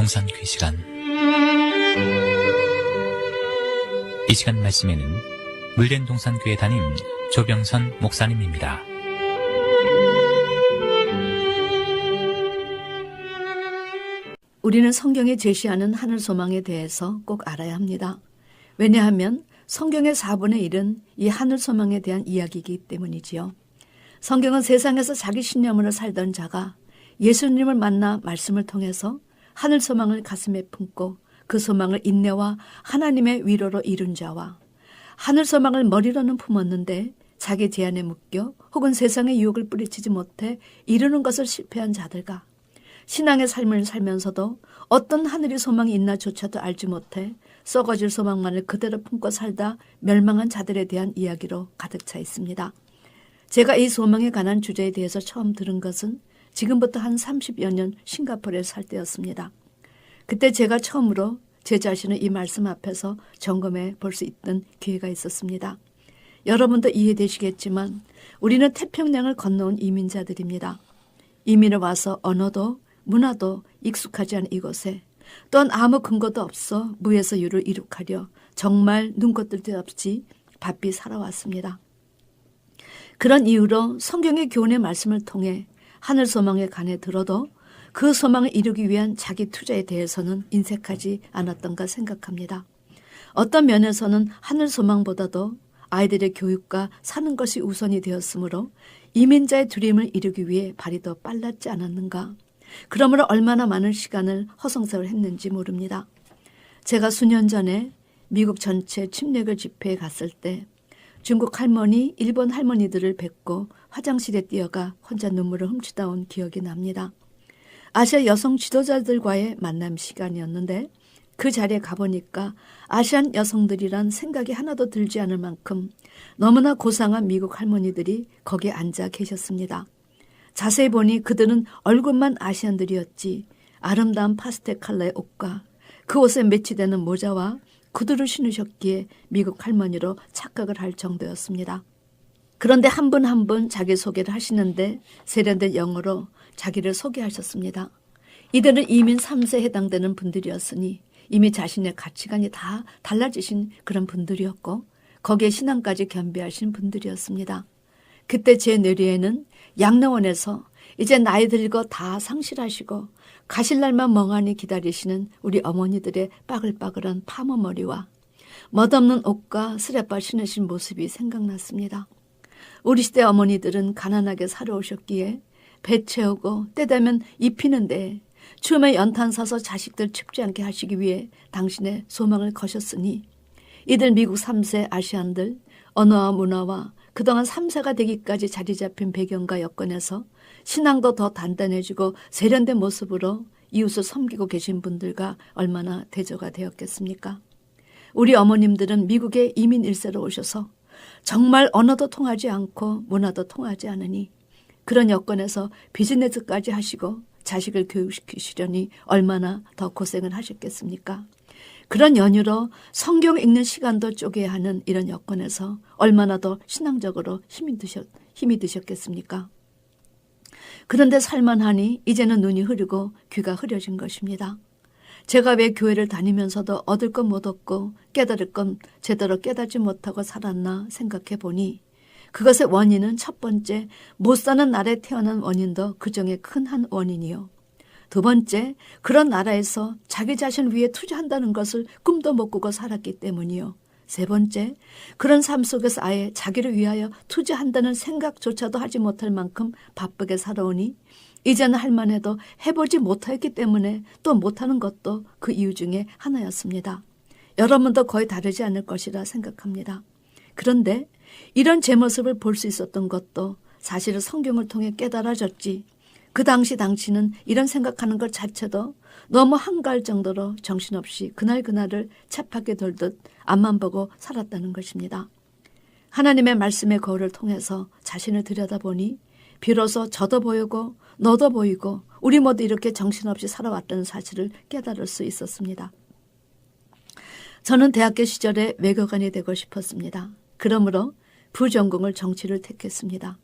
동산귀 시간. 이 시간 말씀에는 물된 동산교회 담임 조병선 목사님입니다. 우리는 성경에 제시하는 하늘 소망에 대해서 꼭 알아야 합니다. 왜냐하면 성경의 4분의 1은 이 하늘 소망에 대한 이야기이기 때문이지요. 성경은 세상에서 자기 신념으로 살던 자가 예수님을 만나 말씀을 통해서 하늘 소망을 가슴에 품고 그 소망을 인내와 하나님의 위로로 이룬 자와 하늘 소망을 머리로는 품었는데 자기 제한에 묶여 혹은 세상의 유혹을 뿌리치지 못해 이루는 것을 실패한 자들과 신앙의 삶을 살면서도 어떤 하늘의 소망이 있나조차도 알지 못해 썩어질 소망만을 그대로 품고 살다 멸망한 자들에 대한 이야기로 가득 차 있습니다. 제가 이 소망에 관한 주제에 대해서 처음 들은 것은 지금부터 한 30여 년 싱가포르에 살 때였습니다. 그때 제가 처음으로 제 자신을 이 말씀 앞에서 점검해 볼 수 있던 기회가 있었습니다. 여러분도 이해되시겠지만 우리는 태평양을 건너온 이민자들입니다. 이민을 와서 언어도 문화도 익숙하지 않은 이곳에 또한 아무 근거도 없어 무에서 유를 이룩하려 정말 눈꽃들 데 없이 바삐 살아왔습니다. 그런 이유로 성경의 교훈의 말씀을 통해 하늘 소망에 관해 들어도 그 소망을 이루기 위한 자기 투자에 대해서는 인색하지 않았던가 생각합니다. 어떤 면에서는 하늘 소망보다도 아이들의 교육과 사는 것이 우선이 되었으므로 이민자의 두림을 이루기 위해 발이 더 빨랐지 않았는가. 그러므로 얼마나 많은 시간을 허송세월 했는지 모릅니다. 제가 수년 전에 미국 전체 침례교 집회에 갔을 때 중국 할머니, 일본 할머니들을 뵙고 화장실에 뛰어가 혼자 눈물을 훔치다 온 기억이 납니다. 아시아 여성 지도자들과의 만남 시간이었는데 그 자리에 가보니까 아시안 여성들이란 생각이 하나도 들지 않을 만큼 너무나 고상한 미국 할머니들이 거기에 앉아 계셨습니다. 자세히 보니 그들은 얼굴만 아시안들이었지 아름다운 파스텔 컬러의 옷과 그 옷에 매치되는 모자와 구두를 신으셨기에 미국 할머니로 착각을 할 정도였습니다. 그런데 한 분 한 분 자기소개를 하시는데 세련된 영어로 자기를 소개하셨습니다. 이들은 이민 3세에 해당되는 분들이었으니 이미 자신의 가치관이 다 달라지신 그런 분들이었고 거기에 신앙까지 겸비하신 분들이었습니다. 그때 제 뇌리에는 양로원에서 이제 나이 들고 다 상실하시고 가실 날만 멍하니 기다리시는 우리 어머니들의 빠글빠글한 파마 머리와 멋없는 옷과 스레빠 신으신 모습이 생각났습니다. 우리 시대 어머니들은 가난하게 살아오셨기에 배 채우고 때 되면 입히는데 춤에 연탄 사서 자식들 춥지 않게 하시기 위해 당신의 소망을 거셨으니 이들 미국 3세 아시안들 언어와 문화와 그동안 3세가 되기까지 자리 잡힌 배경과 여건에서 신앙도 더 단단해지고 세련된 모습으로 이웃을 섬기고 계신 분들과 얼마나 대조가 되었겠습니까? 우리 어머님들은 미국에 이민 1세로 오셔서 정말 언어도 통하지 않고 문화도 통하지 않으니 그런 여건에서 비즈니스까지 하시고 자식을 교육시키시려니 얼마나 더 고생을 하셨겠습니까? 그런 연유로 성경 읽는 시간도 쪼개야 하는 이런 여건에서 얼마나 더 신앙적으로 힘이 드셨겠습니까? 그런데 살만하니 이제는 눈이 흐리고 귀가 흐려진 것입니다. 제가 왜 교회를 다니면서도 얻을 건 못 얻고 깨달을 건 제대로 깨닫지 못하고 살았나 생각해 보니 그것의 원인은 첫 번째 못 사는 나라에 태어난 원인도 그중에 큰 한 원인이요. 두 번째 그런 나라에서 자기 자신을 위해 투자한다는 것을 꿈도 못 꾸고 살았기 때문이요. 세 번째 그런 삶 속에서 아예 자기를 위하여 투자한다는 생각조차도 하지 못할 만큼 바쁘게 살아오니 이제는 할만해도 해보지 못하였기 때문에 또 못하는 것도 그 이유 중에 하나였습니다. 여러분도 거의 다르지 않을 것이라 생각합니다. 그런데 이런 제 모습을 볼 수 있었던 것도 사실은 성경을 통해 깨달아졌지 그 당시 당신은 이런 생각하는 것 자체도 너무 한가할 정도로 정신없이 그날그날을 쳇바퀴 돌듯 앞만 보고 살았다는 것입니다. 하나님의 말씀의 거울을 통해서 자신을 들여다보니 비로소 저도 보이고 너도 보이고 우리 모두 이렇게 정신없이 살아왔다는 사실을 깨달을 수 있었습니다. 저는 대학교 시절에 외교관이 되고 싶었습니다. 그러므로 부전공을 정치를 택했습니다.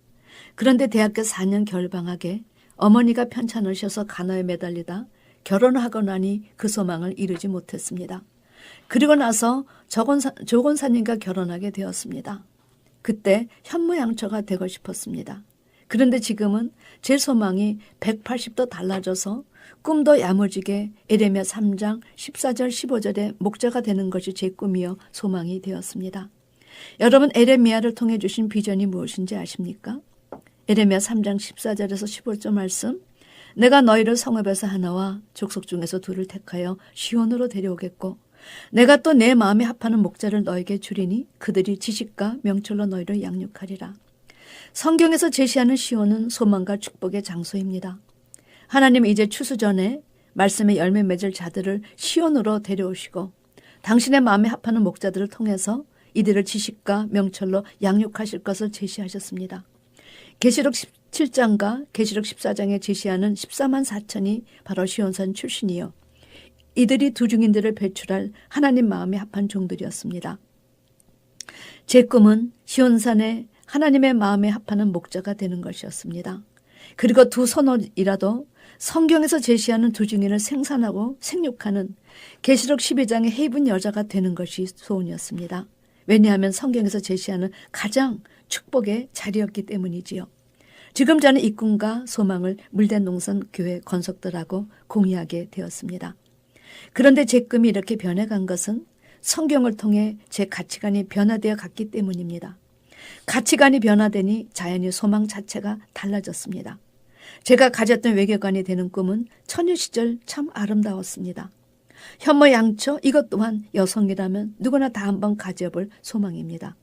그런데 대학교 4년 겨울방학에 어머니가 편찮으셔서 간호에 매달리다 결혼하고 나니 그 소망을 이루지 못했습니다. 그리고 나서 조건사님과 결혼하게 되었습니다. 그때 현모양처가 되고 싶었습니다. 그런데 지금은 제 소망이 180도 달라져서 꿈도 야무지게 에레미야 3장 14절 15절에 목자가 되는 것이 제 꿈이요 소망이 되었습니다. 여러분, 에레미야를 통해 주신 비전이 무엇인지 아십니까? 에레미야 3장 14절에서 15절 말씀, 내가 너희를 성읍에서 하나와 족속 중에서 둘을 택하여 시온으로 데려오겠고 내가 또 내 마음에 합하는 목자를 너에게 주리니 그들이 지식과 명철로 너희를 양육하리라. 성경에서 제시하는 시온은 소망과 축복의 장소입니다. 하나님은 이제 추수 전에 말씀의 열매 맺을 자들을 시온으로 데려오시고 당신의 마음에 합하는 목자들을 통해서 이들을 지식과 명철로 양육하실 것을 제시하셨습니다. 계시록 17장과 계시록 14장에 제시하는 14만 4천이 바로 시온산 출신이요. 이들이 두 증인들을 배출할 하나님 마음에 합한 종들이었습니다. 제 꿈은 시온산에 하나님의 마음에 합하는 목자가 되는 것이었습니다. 그리고 두 선원이라도 성경에서 제시하는 두 증인을 생산하고 생육하는 계시록 12장의 해입은 여자가 되는 것이 소원이었습니다. 왜냐하면 성경에서 제시하는 가장 축복의 자리였기 때문이지요. 지금 저는 이 꿈과 소망을 물된 농산 교회 건석들하고 공유하게 되었습니다. 그런데 제 꿈이 이렇게 변해간 것은 성경을 통해 제 가치관이 변화되어 갔기 때문입니다. 가치관이 변화되니 자연히 소망 자체가 달라졌습니다. 제가 가졌던 외교관이 되는 꿈은 처녀 시절 참 아름다웠습니다. 현모 양처, 이것 또한 여성이라면 누구나 다 한번 가져볼 소망입니다.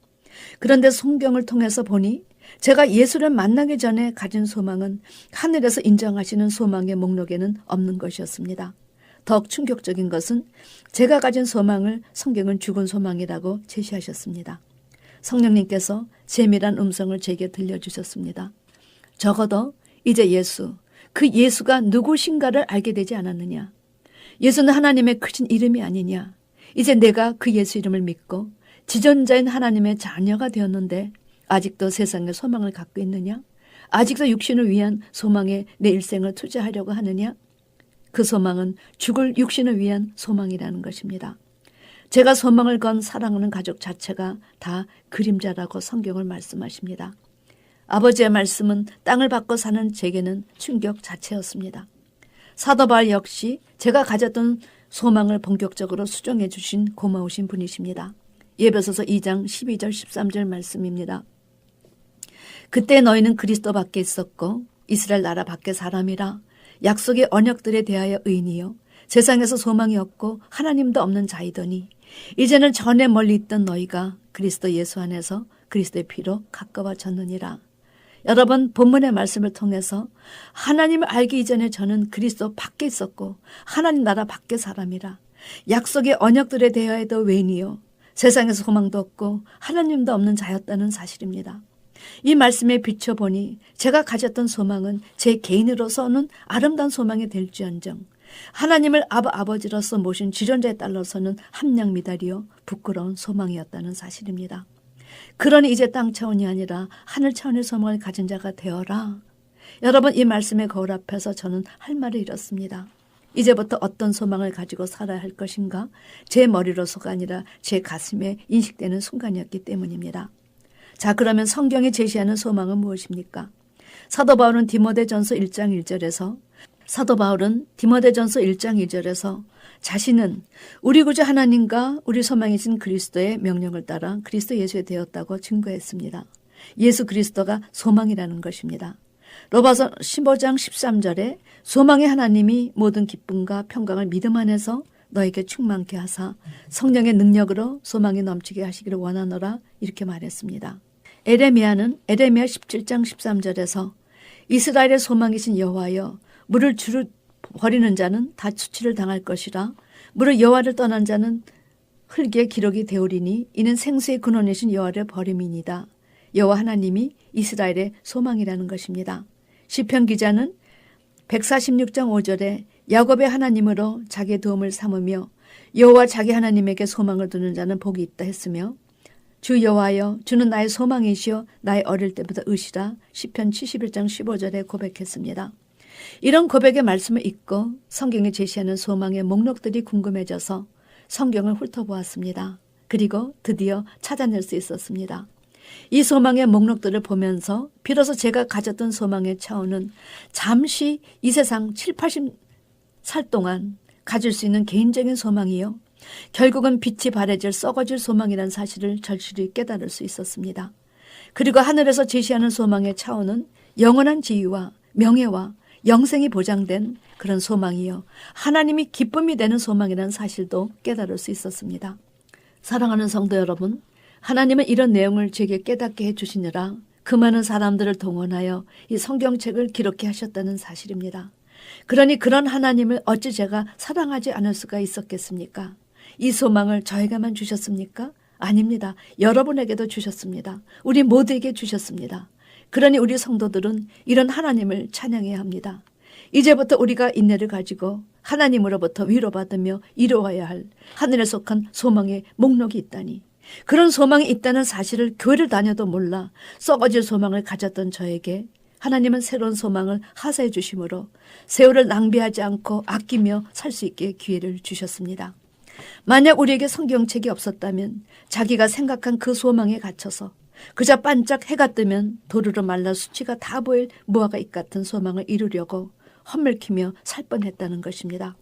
그런데 성경을 통해서 보니 제가 예수를 만나기 전에 가진 소망은 하늘에서 인정하시는 소망의 목록에는 없는 것이었습니다. 더욱 충격적인 것은 제가 가진 소망을 성경은 죽은 소망이라고 제시하셨습니다. 성령님께서 세밀한 음성을 제게 들려주셨습니다. 적어도 이제 예수, 그 예수가 누구신가를 알게 되지 않았느냐. 예수는 하나님의 크신 이름이 아니냐. 이제 내가 그 예수 이름을 믿고 지존자인 하나님의 자녀가 되었는데 아직도 세상에 소망을 갖고 있느냐? 아직도 육신을 위한 소망에 내 일생을 투자하려고 하느냐? 그 소망은 죽을 육신을 위한 소망이라는 것입니다. 제가 소망을 건 사랑하는 가족 자체가 다 그림자라고 성경을 말씀하십니다. 아버지의 말씀은 땅을 받고 사는 제게는 충격 자체였습니다. 사도 바울 역시 제가 가졌던 소망을 본격적으로 수정해 주신 고마우신 분이십니다. 에베소서 2장 12절 13절 말씀입니다. 그때 너희는 그리스도 밖에 있었고 이스라엘 나라 밖에 사람이라 약속의 언약들에 대하여 의인이요 세상에서 소망이 없고 하나님도 없는 자이더니 이제는 전에 멀리 있던 너희가 그리스도 예수 안에서 그리스도의 피로 가까워졌느니라. 여러분, 본문의 말씀을 통해서 하나님을 알기 이전에 저는 그리스도 밖에 있었고 하나님 나라 밖에 사람이라 약속의 언약들에 대하여도 외인이요 세상에서 소망도 없고 하나님도 없는 자였다는 사실입니다. 이 말씀에 비춰보니 제가 가졌던 소망은 제 개인으로서는 아름다운 소망이 될지언정 하나님을 아버지로서 모신 지존자의 딸로서는 함량미달이요 부끄러운 소망이었다는 사실입니다. 그러니 이제 땅 차원이 아니라 하늘 차원의 소망을 가진 자가 되어라. 여러분, 이 말씀의 거울 앞에서 저는 할 말을 잃었습니다. 이제부터 어떤 소망을 가지고 살아야 할 것인가? 제 머리로서가 아니라 제 가슴에 인식되는 순간이었기 때문입니다. 자, 그러면 성경이 제시하는 소망은 무엇입니까? 사도 바울은 디모데전서 1장 1절에서 자신은 우리 구주 하나님과 우리 소망이신 그리스도의 명령을 따라 그리스도 예수에 되었다고 증거했습니다. 예수 그리스도가 소망이라는 것입니다. 로마서 15장 13절에 소망의 하나님이 모든 기쁨과 평강을 믿음 안에서 너에게 충만케 하사 성령의 능력으로 소망이 넘치게 하시기를 원하노라 이렇게 말했습니다. 에레미야는 에레미야 17장 13절에서 이스라엘의 소망이신 여호와여 물을 주로 버리는 자는 다 수치를 당할 것이라 물을 여호와를 떠난 자는 흙의 기록이 되오리니 이는 생수의 근원이신 여호와를 버림이니이다. 여호와 하나님이 이스라엘의 소망이라는 것입니다. 시편 기자는 146장 5절에 야곱의 하나님으로 자기의 도움을 삼으며 여호와 자기 하나님에게 소망을 두는 자는 복이 있다 했으며 주 여호와여 주는 나의 소망이시여 나의 어릴 때부터 의시라 시편 71장 15절에 고백했습니다. 이런 고백의 말씀을 읽고 성경이 제시하는 소망의 목록들이 궁금해져서 성경을 훑어보았습니다. 그리고 드디어 찾아낼 수 있었습니다. 이 소망의 목록들을 보면서 비로소 제가 가졌던 소망의 차원은 잠시 이 세상 7, 80살 동안 가질 수 있는 개인적인 소망이요. 결국은 빛이 바래질 썩어질 소망이라는 사실을 절실히 깨달을 수 있었습니다. 그리고 하늘에서 제시하는 소망의 차원은 영원한 지위와 명예와 영생이 보장된 그런 소망이요. 하나님이 기쁨이 되는 소망이라는 사실도 깨달을 수 있었습니다. 사랑하는 성도 여러분, 하나님은 이런 내용을 제게 깨닫게 해주시느라 그 많은 사람들을 동원하여 이 성경책을 기록해 하셨다는 사실입니다. 그러니 그런 하나님을 어찌 제가 사랑하지 않을 수가 있었겠습니까? 이 소망을 저에게만 주셨습니까? 아닙니다. 여러분에게도 주셨습니다. 우리 모두에게 주셨습니다. 그러니 우리 성도들은 이런 하나님을 찬양해야 합니다. 이제부터 우리가 인내를 가지고 하나님으로부터 위로받으며 이루어야 할 하늘에 속한 소망의 목록이 있다니, 그런 소망이 있다는 사실을 교회를 다녀도 몰라 썩어질 소망을 가졌던 저에게 하나님은 새로운 소망을 하사해 주심으로 세월을 낭비하지 않고 아끼며 살 수 있게 기회를 주셨습니다. 만약 우리에게 성경책이 없었다면 자기가 생각한 그 소망에 갇혀서 그저 반짝 해가 뜨면 도르르 말라 수치가 다 보일 무화과잎 같은 소망을 이루려고 헛멜키며 살 뻔했다는 것입니다.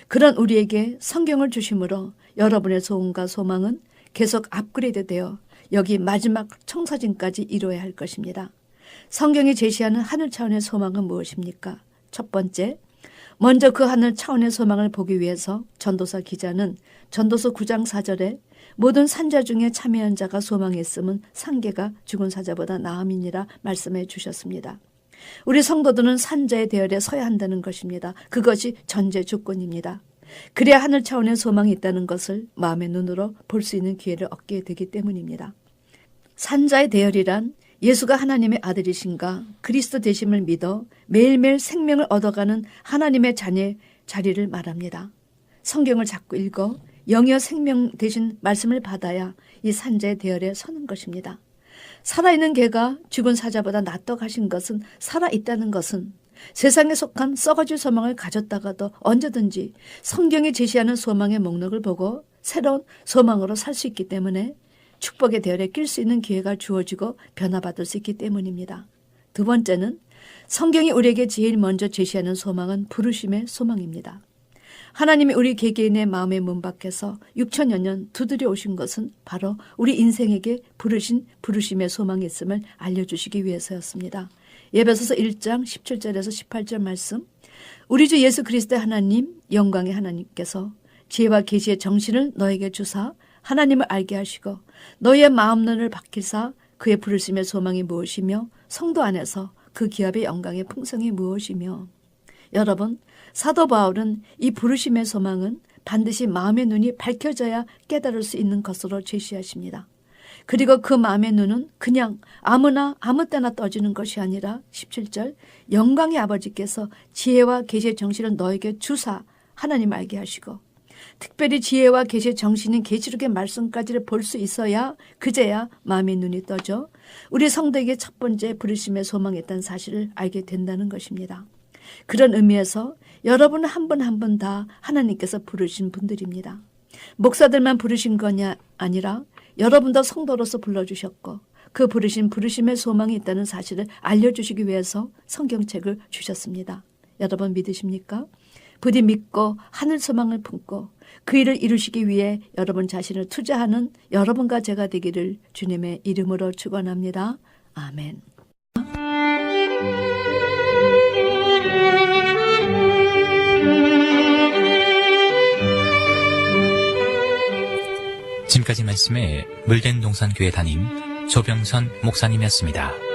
그런 우리에게 성경을 주심으로 여러분의 소원과 소망은 계속 업그레이드 되어 여기 마지막 청사진까지 이루어야 할 것입니다. 성경이 제시하는 하늘 차원의 소망은 무엇입니까? 첫 번째, 먼저 그 하늘 차원의 소망을 보기 위해서 전도서 기자는 전도서 9장 4절에 모든 산자 중에 참여한 자가 소망했음은 산개가 죽은 사자보다 나음이니라 말씀해 주셨습니다. 우리 성도들은 산자의 대열에 서야 한다는 것입니다. 그것이 전제 조건입니다. 그래야 하늘 차원의 소망이 있다는 것을 마음의 눈으로 볼 수 있는 기회를 얻게 되기 때문입니다. 산자의 대열이란 예수가 하나님의 아들이신가 그리스도 되심을 믿어 매일매일 생명을 얻어가는 하나님의 자녀의 자리를 말합니다. 성경을 자꾸 읽어 영이여 생명 되신 말씀을 받아야 이 산자의 대열에 서는 것입니다. 살아있는 개가 죽은 사자보다 낫다 하신 것은 살아있다는 것은 세상에 속한 썩어질 소망을 가졌다가도 언제든지 성경이 제시하는 소망의 목록을 보고 새로운 소망으로 살 수 있기 때문에 축복의 대열에 낄 수 있는 기회가 주어지고 변화받을 수 있기 때문입니다. 두 번째는 성경이 우리에게 제일 먼저 제시하는 소망은 부르심의 소망입니다. 하나님이 우리 개개인의 마음의 문 밖에서 6천여 년 두드려 오신 것은 바로 우리 인생에게 부르신 부르심의 소망이 있음을 알려주시기 위해서였습니다. 에베소서 1장 17절에서 18절 말씀, 우리 주 예수 그리스도의 하나님 영광의 하나님께서 지혜와 계시의 정신을 너에게 주사 하나님을 알게 하시고 너의 마음눈을 밝히사 그의 부르심의 소망이 무엇이며 성도 안에서 그 기업의 영광의 풍성이 무엇이며. 여러분, 사도 바울은 이 부르심의 소망은 반드시 마음의 눈이 밝혀져야 깨달을 수 있는 것으로 제시하십니다. 그리고 그 마음의 눈은 그냥 아무나 아무 때나 떠지는 것이 아니라 17절 영광의 아버지께서 지혜와 계시의 정신을 너에게 주사 하나님 알게 하시고, 특별히 지혜와 계시의 정신인 계시록의 말씀까지를 볼 수 있어야 그제야 마음의 눈이 떠져 우리 성도에게 첫 번째 부르심의 소망이 있다는 사실을 알게 된다는 것입니다. 그런 의미에서 여러분은 한 분 한 분 다 하나님께서 부르신 분들입니다. 목사들만 부르신 거냐 아니라 여러분도 성도로서 불러주셨고 그 부르신 부르심의 소망이 있다는 사실을 알려주시기 위해서 성경책을 주셨습니다. 여러분 믿으십니까? 부디 믿고 하늘 소망을 품고 그 일을 이루시기 위해 여러분 자신을 투자하는 여러분과 제가 되기를 주님의 이름으로 축원합니다. 아멘. 지금까지 말씀에 물된 동산교회 담임 조병선 목사님이었습니다.